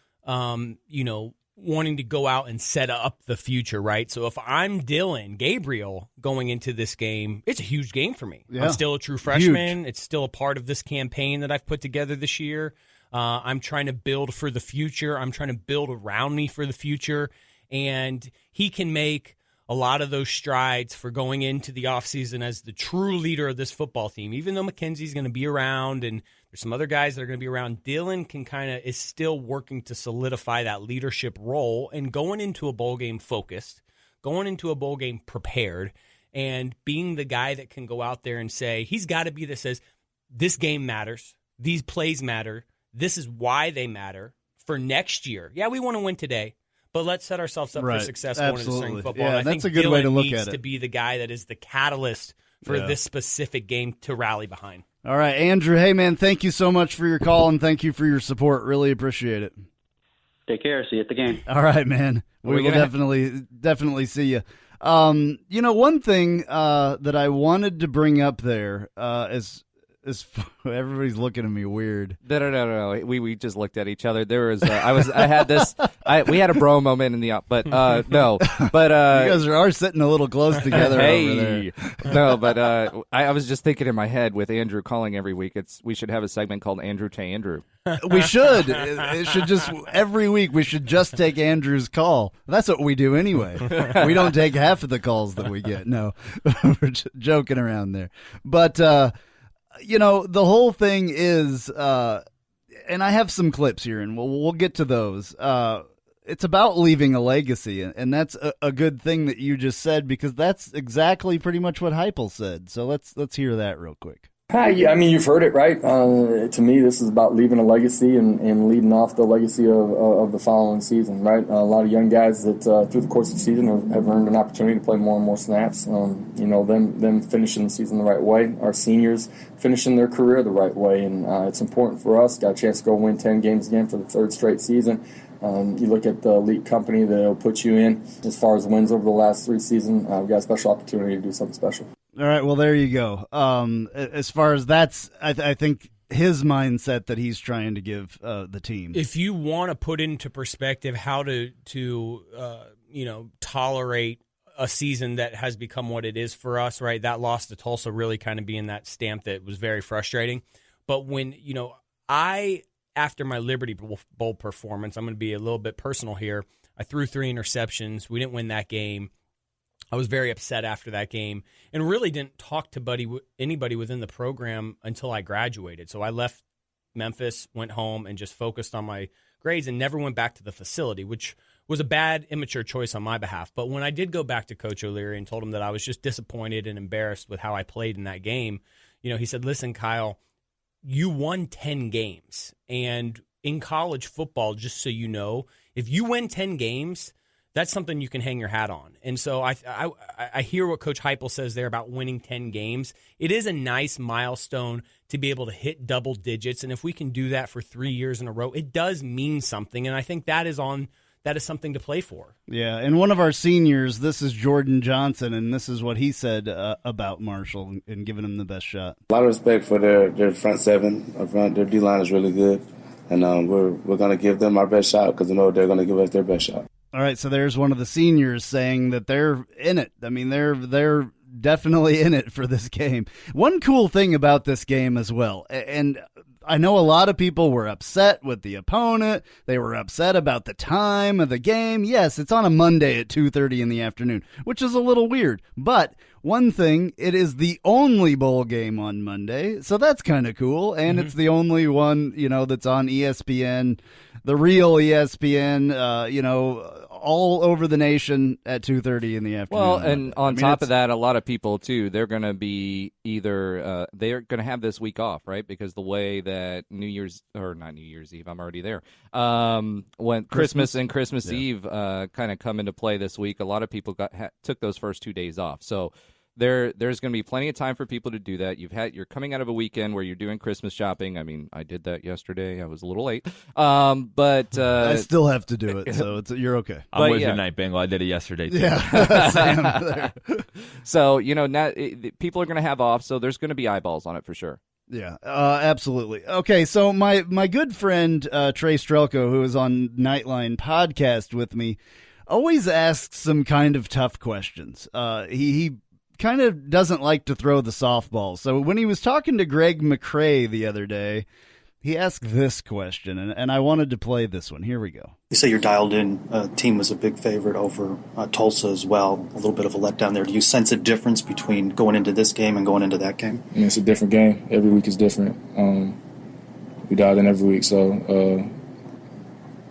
wanting to go out and set up the future, right? So if I'm Dylan Gabriel going into this game, it's a huge game for me. Yeah. I'm still a true freshman. Huge. It's still a part of this campaign that I've put together this year. I'm trying to build for the future. I'm trying to build around me for the future. And he can make a lot of those strides for going into the offseason as the true leader of this football team. Even though McKenzie's going to be around and there's some other guys that are going to be around, Dylan is still working to solidify that leadership role and going into a bowl game focused, going into a bowl game prepared, and being the guy that can go out there and say, he's got to be that says, this game matters, these plays matter, this is why they matter for next year. Yeah, we want to win today, but let's set ourselves up for success going into spring football. Yeah, and I that's think a good Dylan way to look needs at it. to be the guy that is the catalyst for this specific game to rally behind. All right, Andrew, hey, man, thank you so much for your call, and thank you for your support. Really appreciate it. Take care. See you at the game. All right, man. We will definitely see you. One thing that I wanted to bring up there is everybody's looking at me weird. No. We just looked at each other. There was we had a bro moment in the no, but you guys are sitting a little close together over there. No, but I was just thinking in my head with Andrew calling every week. We should have a segment called Andrew to Andrew. We should. It should just every week we should just take Andrew's call. That's what we do anyway. We don't take half of the calls that we get. No, we're just joking around there. But the whole thing is, and I have some clips here, and we'll get to those. It's about leaving a legacy, and that's a good thing that you just said because that's exactly pretty much what Heupel said. So let's hear that real quick. Yeah, I mean, you've heard it, right? To me, this is about leaving a legacy and leading off the legacy of the following season, right? A lot of young guys that through the course of the season have earned an opportunity to play more and more snaps. Them finishing the season the right way. Our seniors finishing their career the right way. And it's important for us. Got a chance to go win 10 games again for the third straight season. You look at the elite company that it'll put you in as far as wins over the last 3 seasons. We've got a special opportunity to do something special. All right, well, there you go. As far as that's, I think his mindset that he's trying to give the team. If you want to put into perspective how to tolerate a season that has become what it is for us, right? That loss to Tulsa really kind of being that stamp that was very frustrating. But when, after my Liberty Bowl performance, I'm going to be a little bit personal here. I threw 3 interceptions. We didn't win that game. I was very upset after that game and really didn't talk to anybody within the program until I graduated. So I left Memphis, went home, and just focused on my grades and never went back to the facility, which was a bad, immature choice on my behalf. But when I did go back to Coach O'Leary and told him that I was just disappointed and embarrassed with how I played in that game, he said, listen, Kyle, you won 10 games. And in college football, just so you know, if you win 10 games, that's something you can hang your hat on. And so I hear what Coach Heupel says there about winning 10 games. It is a nice milestone to be able to hit double digits. And if we can do that for 3 years in a row, it does mean something. And I think that is something to play for. Yeah, and one of our seniors, this is Jordan Johnson, and this is what he said about Marshall and giving him the best shot. A lot of respect for their front seven. Their D-line is really good, and we're going to give them our best shot because I know they're going to give us their best shot. All right, so there's one of the seniors saying that they're in it. I mean, they're definitely in it for this game. One cool thing about this game as well, and I know a lot of people were upset with the opponent. They were upset about the time of the game. Yes, it's on a Monday at 2:30 in the afternoon, which is a little weird. But one thing, it is the only bowl game on Monday, so that's kind of cool. And it's the only one, that's on ESPN, the real ESPN, all over the nation at 2:30 in the afternoon. Well, and on top of that, a lot of people too, they're going to be either they're going to have this week off, right? Because the way that not New Year's Eve, I'm already there. When Christmas and Christmas Eve kind of come into play this week, a lot of people took those first 2 days off. So there's going to be plenty of time for people to do that. You're coming out of a weekend where you're doing Christmas shopping. I mean, I did that yesterday. I was a little late, but I still have to do it, so you're okay. I'm with you tonight, Bengal. I did it yesterday too. Yeah. So now people are going to have off, so there's going to be eyeballs on it for sure. Yeah, absolutely. Okay, so my good friend Trey Strelko, who is on Knightline podcast with me, always asks some kind of tough questions. He kind of doesn't like to throw the softball. So when he was talking to Greg McCrae the other day, he asked this question, and I wanted to play this one. Here we go. You say you're dialed in. Team was a big favorite over Tulsa as well. A little bit of a letdown there. Do you sense a difference between going into this game and going into that game? Yeah, it's a different game. Every week is different. We dialed in every week, so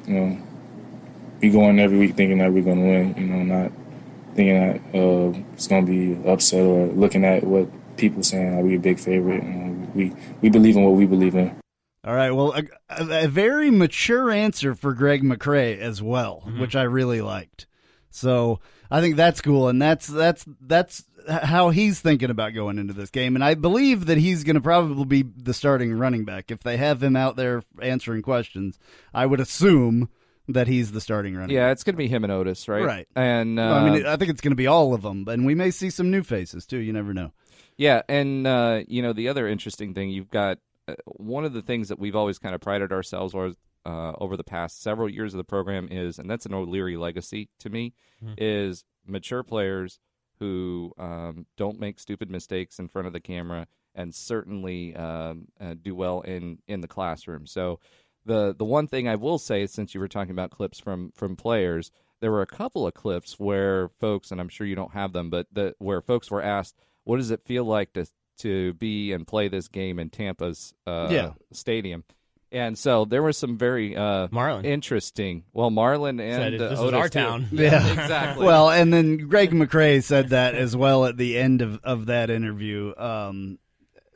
we go in every week thinking that we're going to win. Not thinking that it's going to be upset or looking at what people saying like we're a big favorite. We believe in what we believe in. All right, well, a very mature answer for Greg McCrae as well, which I really liked. So I think that's cool, and that's how he's thinking about going into this game. And I believe that he's going to probably be the starting running back. If they have him out there answering questions, I would assume that he's the starting running back. Yeah, it's going to be him and Otis, right? Right. And I think it's going to be all of them, and we may see some new faces too. You never know. Yeah, and the other interesting thing, you've got one of the things that we've always kind of prided ourselves over the past several years of the program is, and that's an O'Leary legacy to me, is mature players who don't make stupid mistakes in front of the camera and certainly do well in the classroom. So the one thing I will say, since you were talking about clips from players, there were a couple of clips where folks, and I'm sure you don't have them, but where folks were asked, what does it feel like to be and play this game in Tampa's stadium? And so there was some very interesting. Well, Marlon and this Otis is our town. Yeah, exactly. Well, and then Greg McCrae said that as well at the end of that interview. And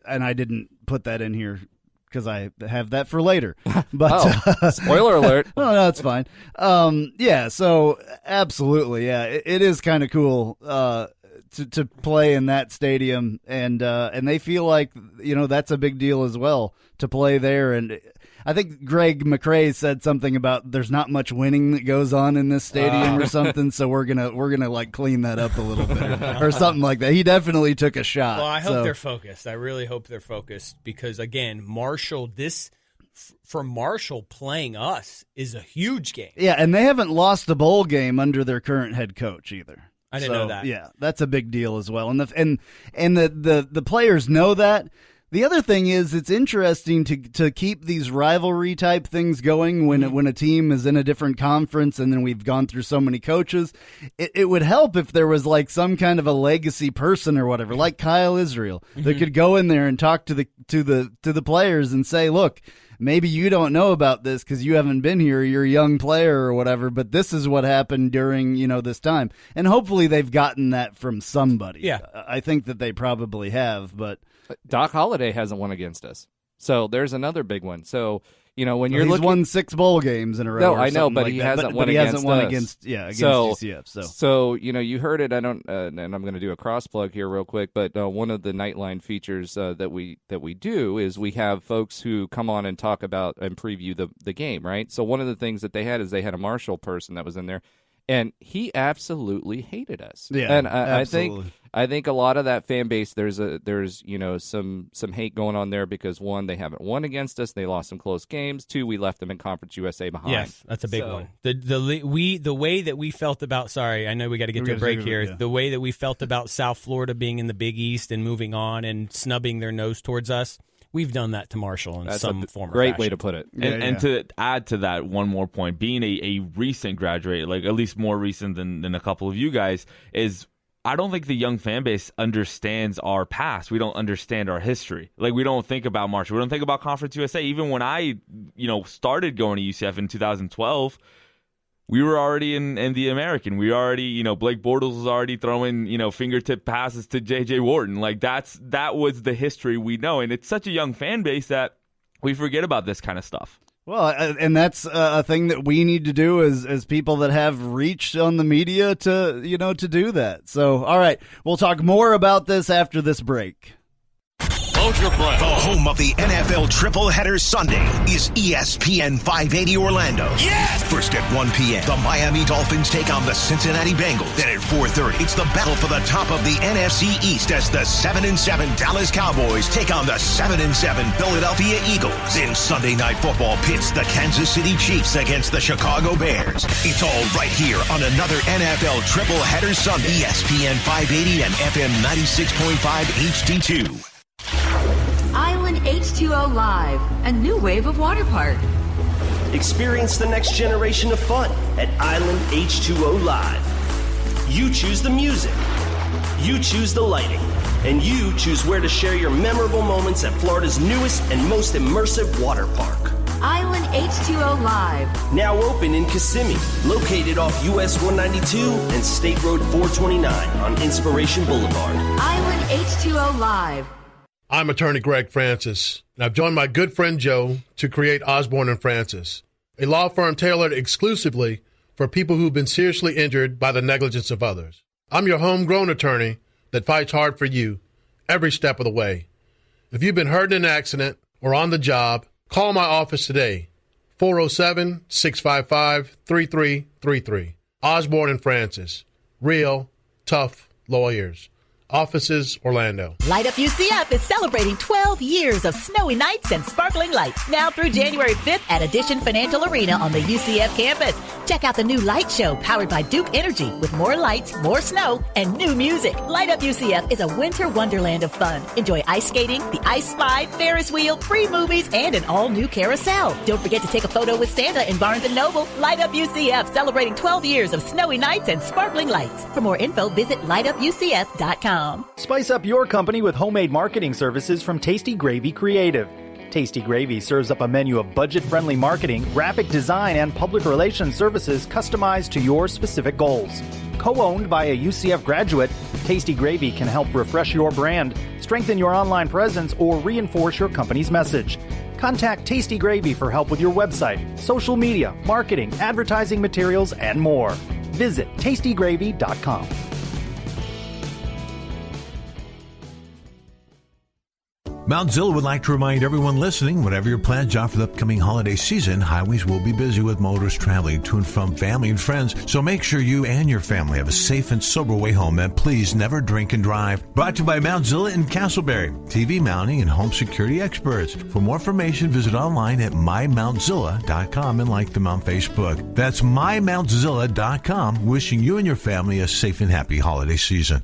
I didn't put that in here because I have that for later. But spoiler alert. Well, no, it's fine. So absolutely, it is kind of cool to play in that stadium, and they feel like that's a big deal as well to play there. And I think Greg McCrae said something about there's not much winning that goes on in this stadium or something, so we're gonna like clean that up a little bit or something like that. He definitely took a shot. Well, I hope they're focused. I really hope they're focused because again, Marshall, for Marshall playing us is a huge game. Yeah, and they haven't lost a bowl game under their current head coach either. I didn't know that. Yeah, that's a big deal as well, and the players know that. The other thing is, it's interesting to keep these rivalry type things going when a team is in a different conference, and then we've gone through so many coaches. It would help if there was like some kind of a legacy person or whatever, like Kyle Israel, that could go in there and talk to the players and say, look, maybe you don't know about this because you haven't been here, you're a young player or whatever, but this is what happened during, this time. And hopefully they've gotten that from somebody. Yeah. I think that they probably have, but Doc Holliday hasn't won against us. So there's another big one. So, when you're he's won 6 bowl games in a row. No, I know, but he hasn't won against us. against UCF. So you heard it. I don't, and I'm going to do a cross plug here real quick. But one of the Knightline features that we do is we have folks who come on and talk about and preview the game, right? So one of the things that they had is they had a Marshall person that was in there, and he absolutely hated us. Yeah, and absolutely. I think a lot of that fan base, there's some hate going on there because, one, they haven't won against us, they lost some close games. 2, we left them in Conference USA behind. Yes, that's a big one. The way that we felt about, sorry, I know we got to get to a break here. Yeah. The way that we felt about South Florida being in the Big East and moving on and snubbing their nose towards us, we've done that to Marshall in some form or great fashion. way to put it. And to add to that one more point, being a recent graduate, like at least more recent than a couple of you guys, is I don't think the young fan base understands our past. We don't understand our history. Like, we don't think about Marshall. We don't think about Conference USA. Even when I, started going to UCF in 2012, we were already in the American. We already, Blake Bortles was already throwing, fingertip passes to J.J. Wharton. Like, that was the history we know. And it's such a young fan base that we forget about this kind of stuff. Well, and that's a thing that we need to do as people that have reach on the media to do that. So, all right, we'll talk more about this after this break. Hold your breath. The home of the NFL Triple Header Sunday is ESPN 580 Orlando. Yes! First at 1 p.m., the Miami Dolphins take on the Cincinnati Bengals. Then at 4:30, it's the battle for the top of the NFC East as the 7-7 Dallas Cowboys take on the 7-7 Philadelphia Eagles. Then Sunday Night Football pits the Kansas City Chiefs against the Chicago Bears. It's all right here on another NFL Triple Header Sunday. ESPN 580 and FM 96.5 HD2. Island H2O Live, a new wave of water park. Experience the next generation of fun at Island H2O Live. You choose the music, you choose the lighting, and you choose where to share your memorable moments at Florida's newest and most immersive water park. Island H2O Live. Now open in Kissimmee, located off US 192 and State Road 429 on Inspiration Boulevard. Island H2O Live. I'm attorney Greg Francis, and I've joined my good friend Joe to create Osborne & Francis, a law firm tailored exclusively for people who've been seriously injured by the negligence of others. I'm your homegrown attorney that fights hard for you every step of the way. If you've been hurt in an accident or on the job, call my office today, 407-655-3333. Osborne & Francis, real, tough lawyers. Offices, Orlando. Light Up UCF is celebrating 12 years of snowy nights and sparkling lights. Now through January 5th at Addition Financial Arena on the UCF campus. Check out the new light show powered by Duke Energy with more lights, more snow, and new music. Light Up UCF is a winter wonderland of fun. Enjoy ice skating, the ice slide, Ferris wheel, free movies, and an all-new carousel. Don't forget to take a photo with Santa in Barnes & Noble. Light Up UCF celebrating 12 years of snowy nights and sparkling lights. For more info, visit lightupUCF.com. Spice up your company with homemade marketing services from Tasty Gravy Creative. Tasty Gravy serves up a menu of budget-friendly marketing, graphic design, and public relations services customized to your specific goals. Co-owned by a UCF graduate, Tasty Gravy can help refresh your brand, strengthen your online presence, or reinforce your company's message. Contact Tasty Gravy for help with your website, social media, marketing, advertising materials, and more. Visit tastygravy.com. Mount Zilla would like to remind everyone listening, whatever your plans are for the upcoming holiday season, highways will be busy with motorists traveling to and from family and friends, so make sure you and your family have a safe and sober way home, and please never drink and drive. Brought to you by Mount Zilla in Castleberry, TV mounting and home security experts. For more information, visit online at mymountzilla.com and like them on Facebook. That's mymountzilla.com, wishing you and your family a safe and happy holiday season.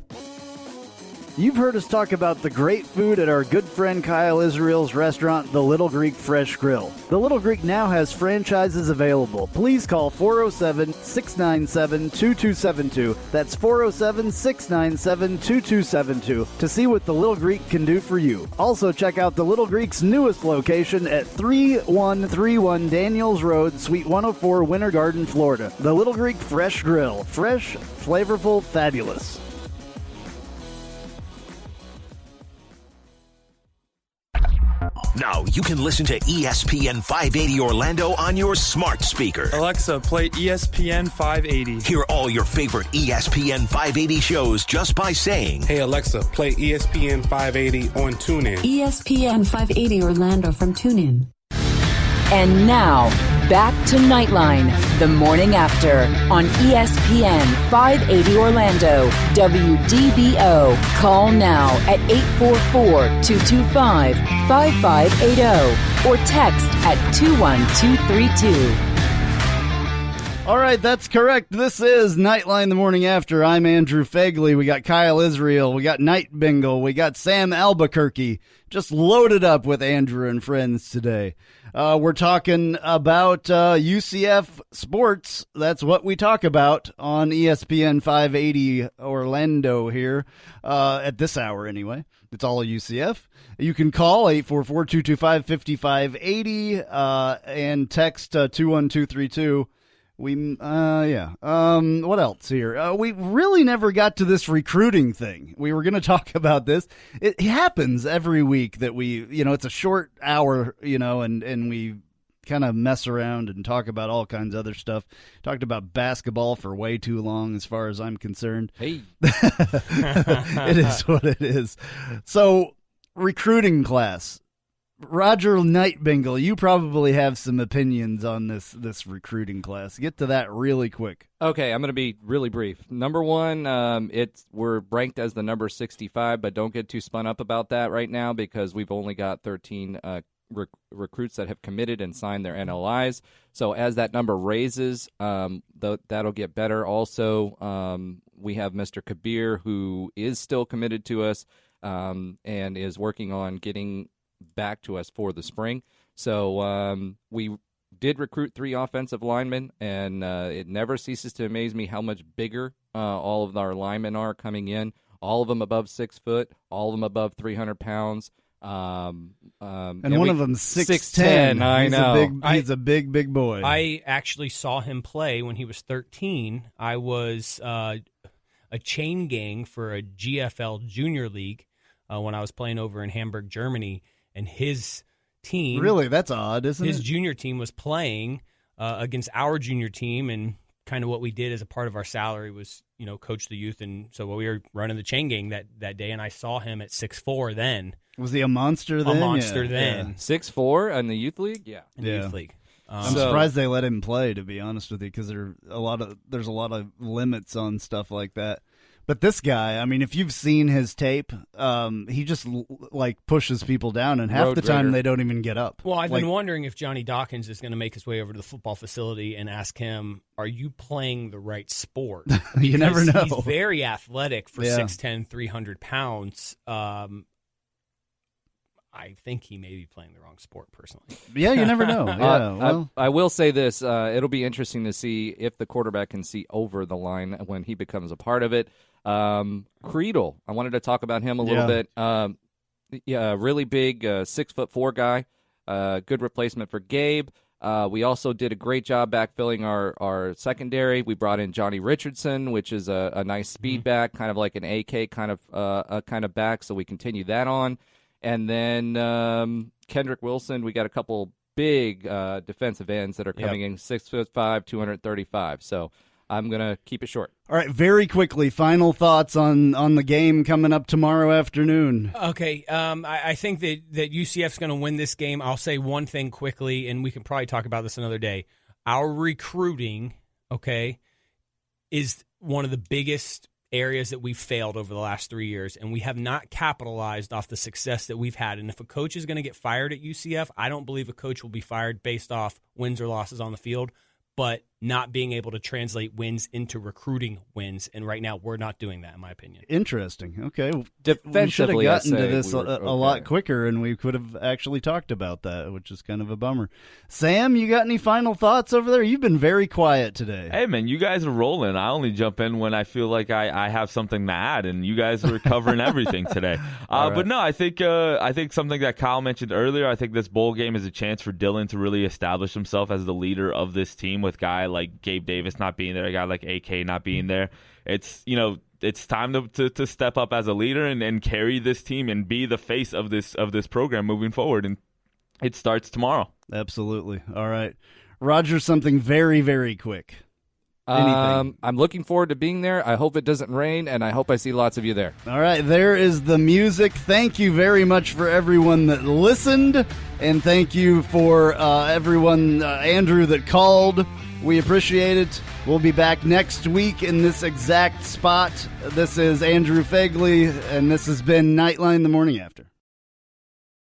You've heard us talk about the great food at our good friend Kyle Israel's restaurant, The Little Greek Fresh Grill. The Little Greek now has franchises available. Please call 407-697-2272. That's 407-697-2272 to see what The Little Greek can do for you. Also, check out The Little Greek's newest location at 3131 Daniels Road, Suite 104, Winter Garden, Florida. The Little Greek Fresh Grill. Fresh, flavorful, fabulous. Now you can listen to ESPN 580 Orlando on your smart speaker. Alexa, play ESPN 580. Hear all your favorite ESPN 580 shows just by saying, "Hey Alexa, play ESPN 580 on TuneIn." ESPN 580 Orlando from TuneIn. And now, back to Knightline, the morning after, on ESPN 580 Orlando, WDBO. Call now at 844-225-5580 or text at 21232. All right, that's correct. This is Knightline the morning after. I'm Andrew Phegley. We got Kyle Israel. We got Night Bengal. We got Sam Albuquerque. Just loaded up with Andrew and friends today. We're talking about UCF sports. That's what we talk about on ESPN 580 Orlando here at this hour anyway. It's all UCF. You can call 844-225-5580 and text 21232. What else here? We really never got to this recruiting thing. We were going to talk about this. It happens every week that it's a short hour, and we kind of mess around and talk about all kinds of other stuff. Talked about basketball for way too long as far as I'm concerned. Hey. It is what it is. So, recruiting class. Roger Night Bengal, you probably have some opinions on this recruiting class. Get to that really quick. Okay, I'm going to be really brief. Number one, we're ranked as the number 65, but don't get too spun up about that right now because we've only got 13 recruits that have committed and signed their NLIs. So as that number raises, that'll get better. Also, we have Mr. Kabir, who is still committed to us and is working on getting back to us for the spring. So we did recruit 3 offensive linemen, and it never ceases to amaze me how much bigger all of our linemen are coming in. All of them above 6 foot, all of them above 300 pounds. And one of them's 6'10". I know. He's a big boy. I actually saw him play when he was 13. I was a chain gang for a GFL junior league when I was playing over in Hamburg, Germany. And his team... Really? That's odd, isn't it? His junior team was playing against our junior team, and kind of what we did as a part of our salary was, coach the youth. And so we were running the chain gang that day, and I saw him at 6'4" then. Was he a monster then? A monster then. Yeah. 6'4" in the youth league? Yeah. In the youth league. I'm surprised they let him play, to be honest with you, because there's a lot of limits on stuff like that. But this guy, I mean, if you've seen his tape, he just pushes people down, and half the time they don't even get up. Well, I've been wondering if Johnny Dawkins is going to make his way over to the football facility and ask him, "Are you playing the right sport?" You never know. He's very athletic for 6'10", 300 pounds. I think he may be playing the wrong sport, personally. Yeah, you never know. Yeah, I will say this. It'll be interesting to see if the quarterback can see over the line when he becomes a part of it. Creedle, I wanted to talk about him a little bit. Really big 6'4" guy. Good replacement for Gabe. We also did a great job backfilling our secondary. We brought in Johnny Richardson, which is a nice speed back, kind of like an AK kind of back, so we continue that on. And then Kendrick Wilson, we got a couple big defensive ends that are coming in 6'5", 235. So I'm going to keep it short. All right, very quickly, final thoughts on the game coming up tomorrow afternoon. Okay, I think that UCF's going to win this game. I'll say one thing quickly, and we can probably talk about this another day. Our recruiting, is one of the biggest areas that we've failed over the last 3 years, and we have not capitalized off the success that we've had. And if a coach is going to get fired at UCF, I don't believe a coach will be fired based off wins or losses on the field, but not being able to translate wins into recruiting wins. And right now, we're not doing that, in my opinion. Interesting. Okay. Defensively, we should have gotten to I say this we were a lot quicker, and we could have actually talked about that, which is kind of a bummer. Sam, you got any final thoughts over there? You've been very quiet today. Hey, man, you guys are rolling. I only jump in when I feel like I have something to add, and you guys were covering everything today. Right. But no, I think something that Kyle mentioned earlier, I think this bowl game is a chance for Dylan to really establish himself as the leader of this team with a guy like Gabe Davis not being there, a guy like AK not being there. It's time to step up as a leader and carry this team and be the face of this program moving forward. And it starts tomorrow. Absolutely. All right. Roger, something very, very quick. Anything. I'm looking forward to being there. I hope it doesn't rain, and I hope I see lots of you there. All right, there is the music. Thank you very much for everyone that listened, and thank you for everyone, Andrew, that called. We appreciate it. We'll be back next week in this exact spot. This is Andrew Phegley, and this has been Knightline the Morning After.